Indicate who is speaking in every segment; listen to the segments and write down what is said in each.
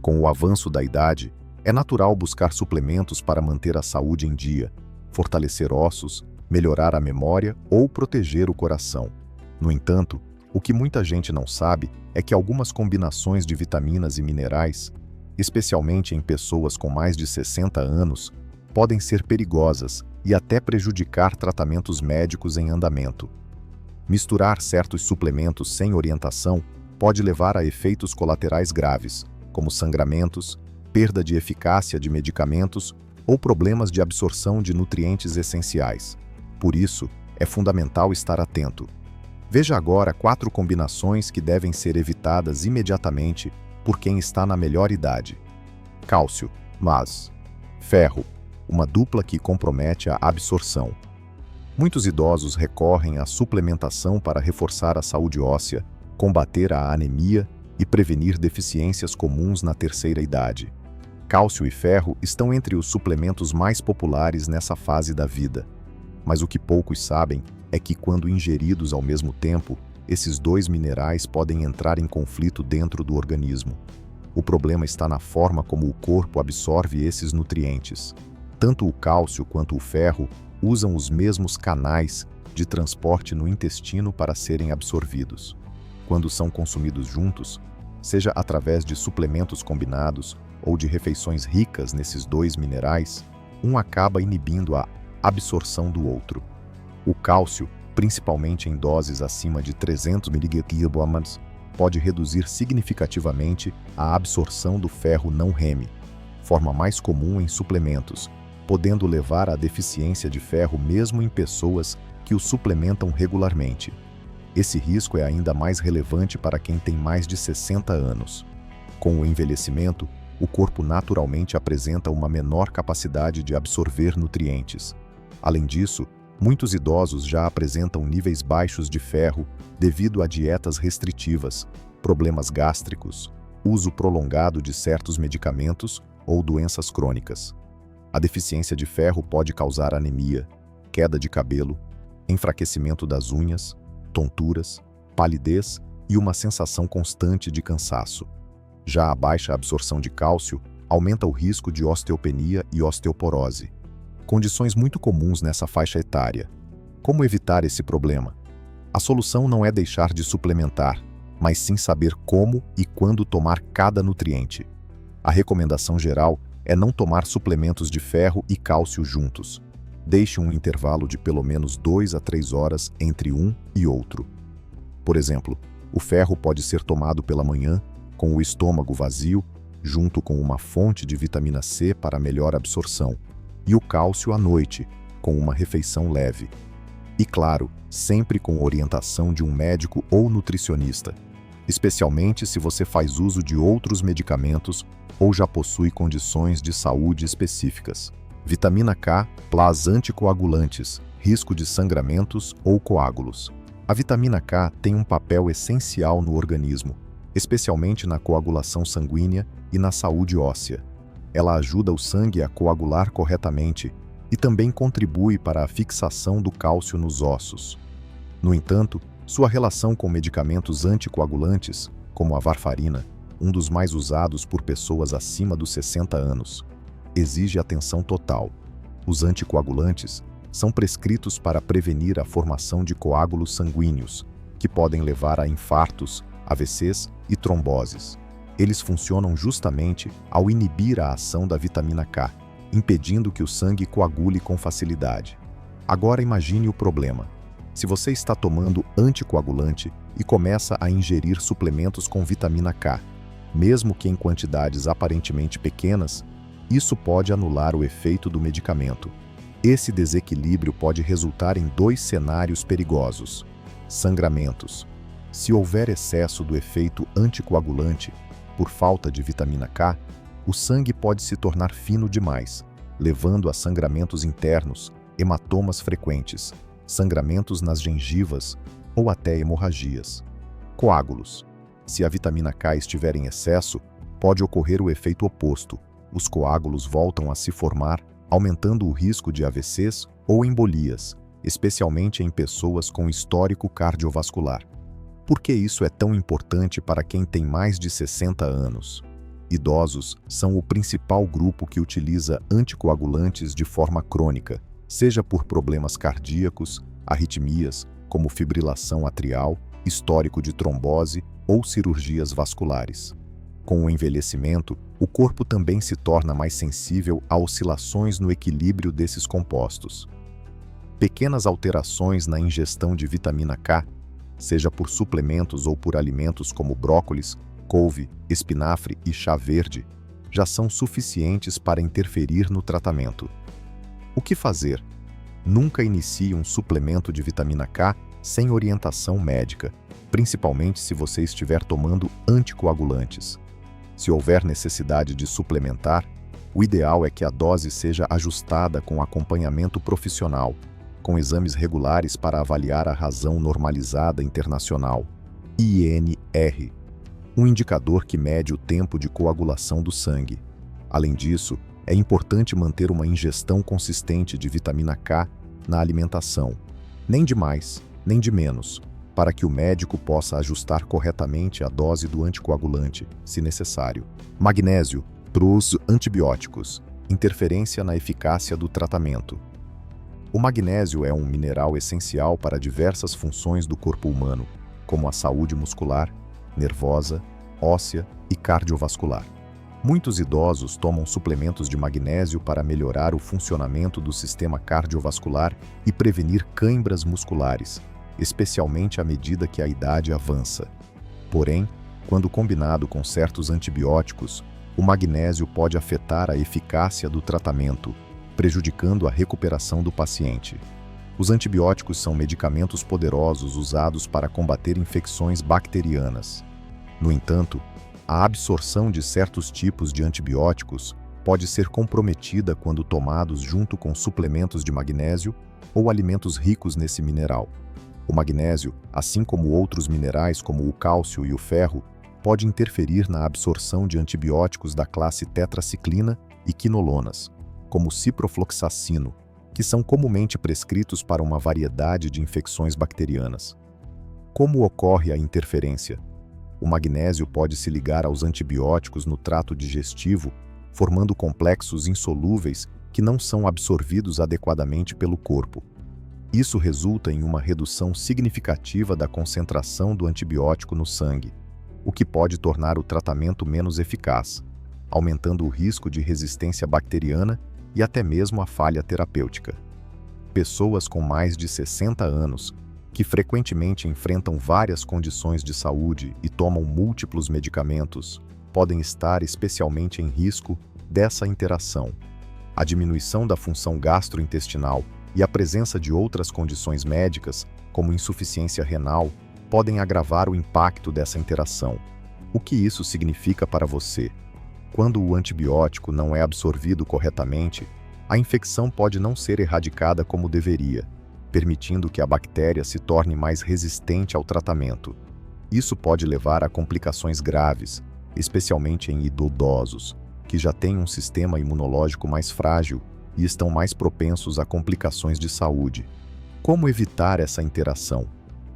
Speaker 1: Com o avanço da idade, é natural buscar suplementos para manter a saúde em dia, fortalecer ossos, melhorar a memória ou proteger o coração. No entanto, o que muita gente não sabe é que algumas combinações de vitaminas e minerais, especialmente em pessoas com mais de 60 anos, podem ser perigosas e até prejudicar tratamentos médicos em andamento. Misturar certos suplementos sem orientação pode levar a efeitos colaterais graves, como sangramentos, perda de eficácia de medicamentos ou problemas de absorção de nutrientes essenciais. Por isso, é fundamental estar atento. Veja agora 4 combinações que devem ser evitadas imediatamente por quem está na melhor idade. Cálcio, mas ferro, uma dupla que compromete a absorção. Muitos idosos recorrem à suplementação para reforçar a saúde óssea, combater a anemia e prevenir deficiências comuns na terceira idade. Cálcio e ferro estão entre os suplementos mais populares nessa fase da vida. Mas o que poucos sabem é que, quando ingeridos ao mesmo tempo, esses dois minerais podem entrar em conflito dentro do organismo. O problema está na forma como o corpo absorve esses nutrientes. Tanto o cálcio quanto o ferro usam os mesmos canais de transporte no intestino para serem absorvidos. Quando são consumidos juntos, seja através de suplementos combinados ou de refeições ricas nesses dois minerais, um acaba inibindo a absorção do outro. O cálcio, principalmente em doses acima de 300 mg, pode reduzir significativamente a absorção do ferro não Rem, forma mais comum em suplementos, podendo levar à deficiência de ferro mesmo em pessoas que o suplementam regularmente. Esse risco é ainda mais relevante para quem tem mais de 60 anos. Com o envelhecimento, o corpo naturalmente apresenta uma menor capacidade de absorver nutrientes. Além disso, muitos idosos já apresentam níveis baixos de ferro devido a dietas restritivas, problemas gástricos, uso prolongado de certos medicamentos ou doenças crônicas. A deficiência de ferro pode causar anemia, queda de cabelo, enfraquecimento das unhas, tonturas, palidez e uma sensação constante de cansaço. Já a baixa absorção de cálcio aumenta o risco de osteopenia e osteoporose, condições muito comuns nessa faixa etária. Como evitar esse problema? A solução não é deixar de suplementar, mas sim saber como e quando tomar cada nutriente. A recomendação geral é não tomar suplementos de ferro e cálcio juntos. Deixe um intervalo de pelo menos 2 a 3 horas entre um e outro. Por exemplo, o ferro pode ser tomado pela manhã, com o estômago vazio, junto com uma fonte de vitamina C para melhor absorção, e o cálcio à noite, com uma refeição leve. E claro, sempre com orientação de um médico ou nutricionista, especialmente se você faz uso de outros medicamentos ou já possui condições de saúde específicas. Vitamina K, plus anticoagulantes, risco de sangramentos ou coágulos. A vitamina K tem um papel essencial no organismo, especialmente na coagulação sanguínea e na saúde óssea. Ela ajuda o sangue a coagular corretamente e também contribui para a fixação do cálcio nos ossos. No entanto, sua relação com medicamentos anticoagulantes, como a varfarina, um dos mais usados por pessoas acima dos 60 anos, exige atenção total. Os anticoagulantes são prescritos para prevenir a formação de coágulos sanguíneos, que podem levar a infartos, AVCs e tromboses. Eles funcionam justamente ao inibir a ação da vitamina K, impedindo que o sangue coagule com facilidade. Agora imagine o problema. Se você está tomando anticoagulante e começa a ingerir suplementos com vitamina K, mesmo que em quantidades aparentemente pequenas, isso pode anular o efeito do medicamento. Esse desequilíbrio pode resultar em 2 cenários perigosos: sangramentos. Se houver excesso do efeito anticoagulante por falta de vitamina K, o sangue pode se tornar fino demais, levando a sangramentos internos, hematomas frequentes, sangramentos nas gengivas ou até hemorragias. Coágulos. Se a vitamina K estiver em excesso, pode ocorrer o efeito oposto. Os coágulos voltam a se formar, aumentando o risco de AVCs ou embolias, especialmente em pessoas com histórico cardiovascular. Por que isso é tão importante para quem tem mais de 60 anos? Idosos são o principal grupo que utiliza anticoagulantes de forma crônica, seja por problemas cardíacos, arritmias, como fibrilação atrial, histórico de trombose ou cirurgias vasculares. Com o envelhecimento, o corpo também se torna mais sensível a oscilações no equilíbrio desses compostos. Pequenas alterações na ingestão de vitamina K, seja por suplementos ou por alimentos como brócolis, couve, espinafre e chá verde, já são suficientes para interferir no tratamento. O que fazer? Nunca inicie um suplemento de vitamina K sem orientação médica, principalmente se você estiver tomando anticoagulantes. Se houver necessidade de suplementar, o ideal é que a dose seja ajustada com acompanhamento profissional, com exames regulares para avaliar a razão normalizada internacional, INR, um indicador que mede o tempo de coagulação do sangue. Além disso, é importante manter uma ingestão consistente de vitamina K na alimentação, nem de mais, nem de menos, para que o médico possa ajustar corretamente a dose do anticoagulante, se necessário. Magnésio, pros antibióticos, interferência na eficácia do tratamento. O magnésio é um mineral essencial para diversas funções do corpo humano, como a saúde muscular, nervosa, óssea e cardiovascular. Muitos idosos tomam suplementos de magnésio para melhorar o funcionamento do sistema cardiovascular e prevenir cãibras musculares, especialmente à medida que a idade avança. Porém, quando combinado com certos antibióticos, o magnésio pode afetar a eficácia do tratamento, prejudicando a recuperação do paciente. Os antibióticos são medicamentos poderosos usados para combater infecções bacterianas. No entanto, a absorção de certos tipos de antibióticos pode ser comprometida quando tomados junto com suplementos de magnésio ou alimentos ricos nesse mineral. O magnésio, assim como outros minerais como o cálcio e o ferro, pode interferir na absorção de antibióticos da classe tetraciclina e quinolonas, como ciprofloxacino, que são comumente prescritos para uma variedade de infecções bacterianas. Como ocorre a interferência? O magnésio pode se ligar aos antibióticos no trato digestivo, formando complexos insolúveis que não são absorvidos adequadamente pelo corpo. Isso resulta em uma redução significativa da concentração do antibiótico no sangue, o que pode tornar o tratamento menos eficaz, aumentando o risco de resistência bacteriana e até mesmo a falha terapêutica. Pessoas com mais de 60 anos, que frequentemente enfrentam várias condições de saúde e tomam múltiplos medicamentos, podem estar especialmente em risco dessa interação. A diminuição da função gastrointestinal e a presença de outras condições médicas, como insuficiência renal, podem agravar o impacto dessa interação. O que isso significa para você? Quando o antibiótico não é absorvido corretamente, a infecção pode não ser erradicada como deveria, permitindo que a bactéria se torne mais resistente ao tratamento. Isso pode levar a complicações graves, especialmente em idosos, que já têm um sistema imunológico mais frágil e estão mais propensos a complicações de saúde. Como evitar essa interação?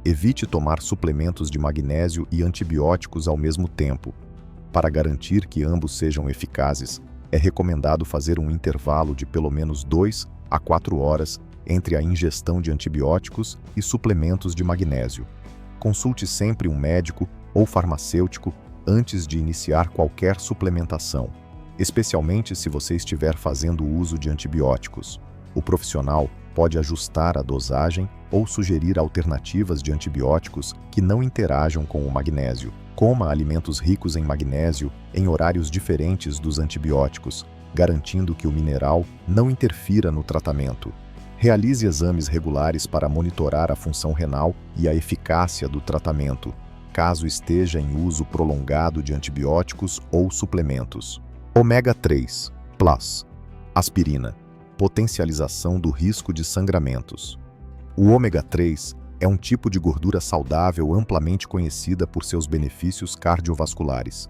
Speaker 1: Evite tomar suplementos de magnésio e antibióticos ao mesmo tempo. Para garantir que ambos sejam eficazes, é recomendado fazer um intervalo de pelo menos 2 a 4 horas entre a ingestão de antibióticos e suplementos de magnésio. Consulte sempre um médico ou farmacêutico antes de iniciar qualquer suplementação, especialmente se você estiver fazendo uso de antibióticos. O profissional pode ajustar a dosagem ou sugerir alternativas de antibióticos que não interajam com o magnésio. Coma alimentos ricos em magnésio em horários diferentes dos antibióticos, garantindo que o mineral não interfira no tratamento. Realize exames regulares para monitorar a função renal e a eficácia do tratamento, caso esteja em uso prolongado de antibióticos ou suplementos. Ômega 3 Plus. Aspirina. Potencialização do risco de sangramentos. O ômega 3 é um tipo de gordura saudável amplamente conhecida por seus benefícios cardiovasculares.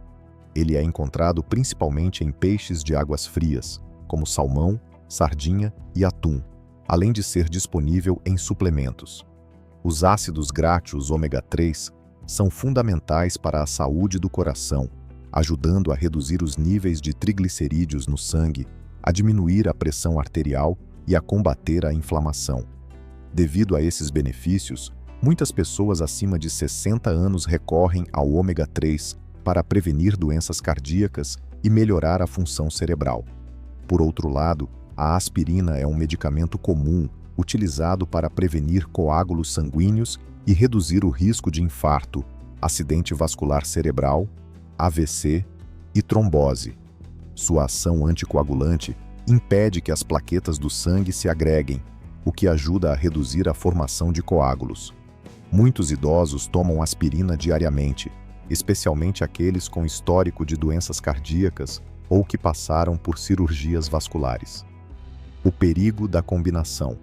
Speaker 1: Ele é encontrado principalmente em peixes de águas frias, como salmão, sardinha e atum, além de ser disponível em suplementos. Os ácidos graxos ômega 3 são fundamentais para a saúde do coração, ajudando a reduzir os níveis de triglicerídeos no sangue, a diminuir a pressão arterial e a combater a inflamação. Devido a esses benefícios, muitas pessoas acima de 60 anos recorrem ao ômega 3 para prevenir doenças cardíacas e melhorar a função cerebral. Por outro lado, a aspirina é um medicamento comum utilizado para prevenir coágulos sanguíneos e reduzir o risco de infarto, acidente vascular cerebral, AVC e trombose. Sua ação anticoagulante impede que as plaquetas do sangue se agreguem, o que ajuda a reduzir a formação de coágulos. Muitos idosos tomam aspirina diariamente, especialmente aqueles com histórico de doenças cardíacas ou que passaram por cirurgias vasculares. O perigo da combinação.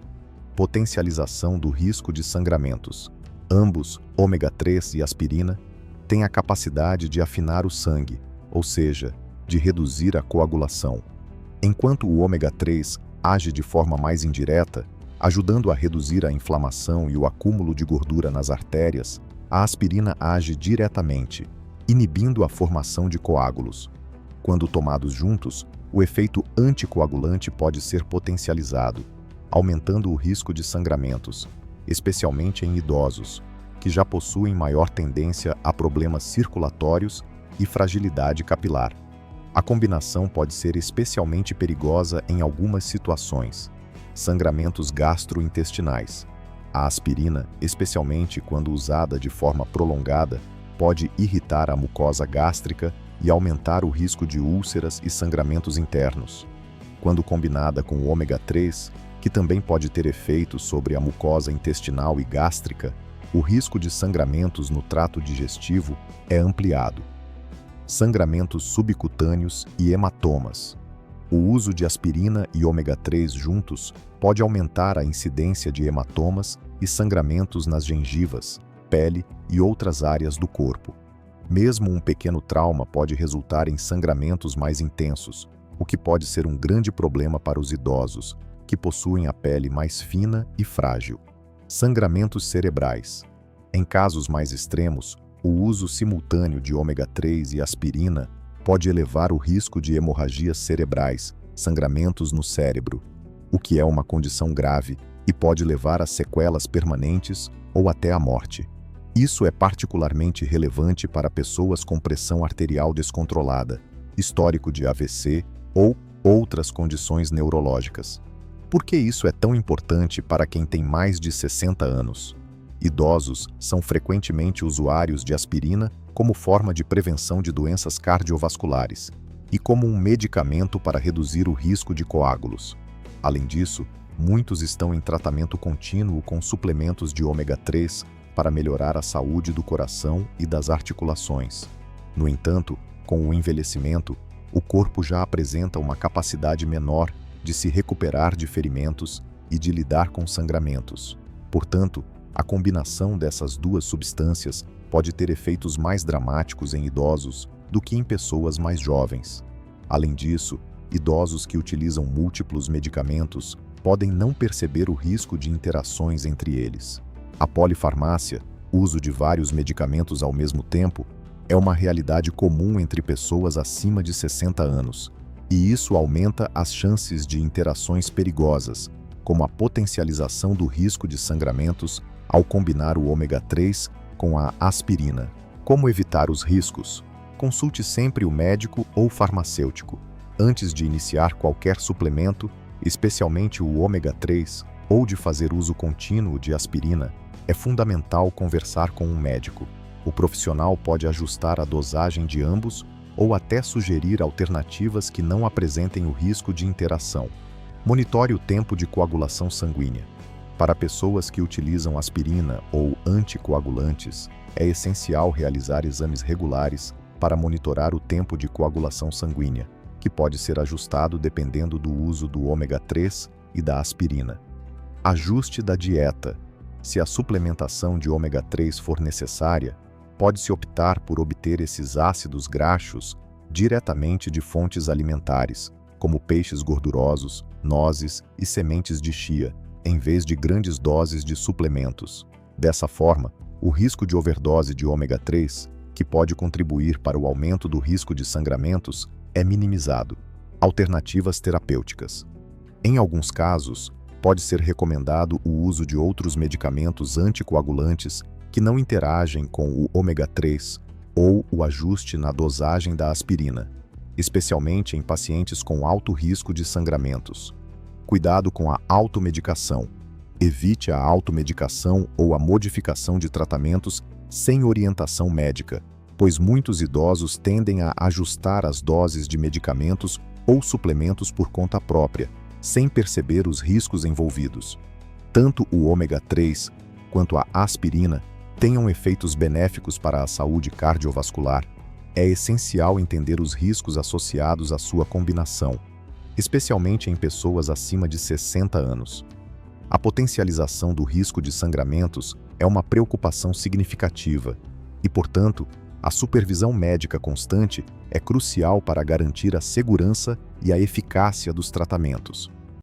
Speaker 1: Potencialização do risco de sangramentos. Ambos, ômega 3 e aspirina, têm a capacidade de afinar o sangue, ou seja, de reduzir a coagulação. Enquanto o ômega 3 age de forma mais indireta, ajudando a reduzir a inflamação e o acúmulo de gordura nas artérias, a aspirina age diretamente, inibindo a formação de coágulos. Quando tomados juntos, o efeito anticoagulante pode ser potencializado, aumentando o risco de sangramentos, especialmente em idosos, que já possuem maior tendência a problemas circulatórios e fragilidade capilar. A combinação pode ser especialmente perigosa em algumas situações. Sangramentos gastrointestinais. A aspirina, especialmente quando usada de forma prolongada, pode irritar a mucosa gástrica e aumentar o risco de úlceras e sangramentos internos. Quando combinada com o ômega 3, que também pode ter efeitos sobre a mucosa intestinal e gástrica, o risco de sangramentos no trato digestivo é ampliado. Sangramentos subcutâneos e hematomas. O uso de aspirina e ômega 3 juntos pode aumentar a incidência de hematomas e sangramentos nas gengivas, pele e outras áreas do corpo. Mesmo um pequeno trauma pode resultar em sangramentos mais intensos, o que pode ser um grande problema para os idosos, que possuem a pele mais fina e frágil. Sangramentos cerebrais. Em casos mais extremos, o uso simultâneo de ômega 3 e aspirina pode elevar o risco de hemorragias cerebrais, sangramentos no cérebro, o que é uma condição grave e pode levar a sequelas permanentes ou até a morte. Isso é particularmente relevante para pessoas com pressão arterial descontrolada, histórico de AVC ou outras condições neurológicas. Por que isso é tão importante para quem tem mais de 60 anos? Idosos são frequentemente usuários de aspirina como forma de prevenção de doenças cardiovasculares e como um medicamento para reduzir o risco de coágulos. Além disso, muitos estão em tratamento contínuo com suplementos de ômega 3 para melhorar a saúde do coração e das articulações. No entanto, com o envelhecimento, o corpo já apresenta uma capacidade menor de se recuperar de ferimentos e de lidar com sangramentos. Portanto, a combinação dessas duas substâncias pode ter efeitos mais dramáticos em idosos do que em pessoas mais jovens. Além disso, idosos que utilizam múltiplos medicamentos podem não perceber o risco de interações entre eles. A polifarmácia, uso de vários medicamentos ao mesmo tempo, é uma realidade comum entre pessoas acima de 60 anos, e isso aumenta as chances de interações perigosas, como a potencialização do risco de sangramentos ao combinar o ômega 3 com a aspirina. Como evitar os riscos? Consulte sempre o médico ou farmacêutico. Antes de iniciar qualquer suplemento, especialmente o ômega 3, ou de fazer uso contínuo de aspirina, é fundamental conversar com um médico. O profissional pode ajustar a dosagem de ambos ou até sugerir alternativas que não apresentem o risco de interação. Monitore o tempo de coagulação sanguínea. Para pessoas que utilizam aspirina ou anticoagulantes, é essencial realizar exames regulares para monitorar o tempo de coagulação sanguínea, que pode ser ajustado dependendo do uso do ômega 3 e da aspirina. Ajuste da dieta. Se a suplementação de ômega 3 for necessária, pode-se optar por obter esses ácidos graxos diretamente de fontes alimentares, como peixes gordurosos, nozes e sementes de chia, em vez de grandes doses de suplementos. Dessa forma, o risco de overdose de ômega 3 que pode contribuir para o aumento do risco de sangramentos, é minimizado. Alternativas terapêuticas. Em alguns casos, pode ser recomendado o uso de outros medicamentos anticoagulantes que não interagem com o ômega 3 ou o ajuste na dosagem da aspirina, especialmente em pacientes com alto risco de sangramentos. Cuidado com a automedicação. Evite a automedicação ou a modificação de tratamentos sem orientação médica, pois muitos idosos tendem a ajustar as doses de medicamentos ou suplementos por conta própria, sem perceber os riscos envolvidos. Tanto o ômega 3 quanto a aspirina tenham efeitos benéficos para a saúde cardiovascular. É essencial entender os riscos associados à sua combinação, especialmente em pessoas acima de 60 anos. A potencialização do risco de sangramentos é uma preocupação significativa e, portanto, a supervisão médica constante é crucial para garantir a segurança e a eficácia dos tratamentos.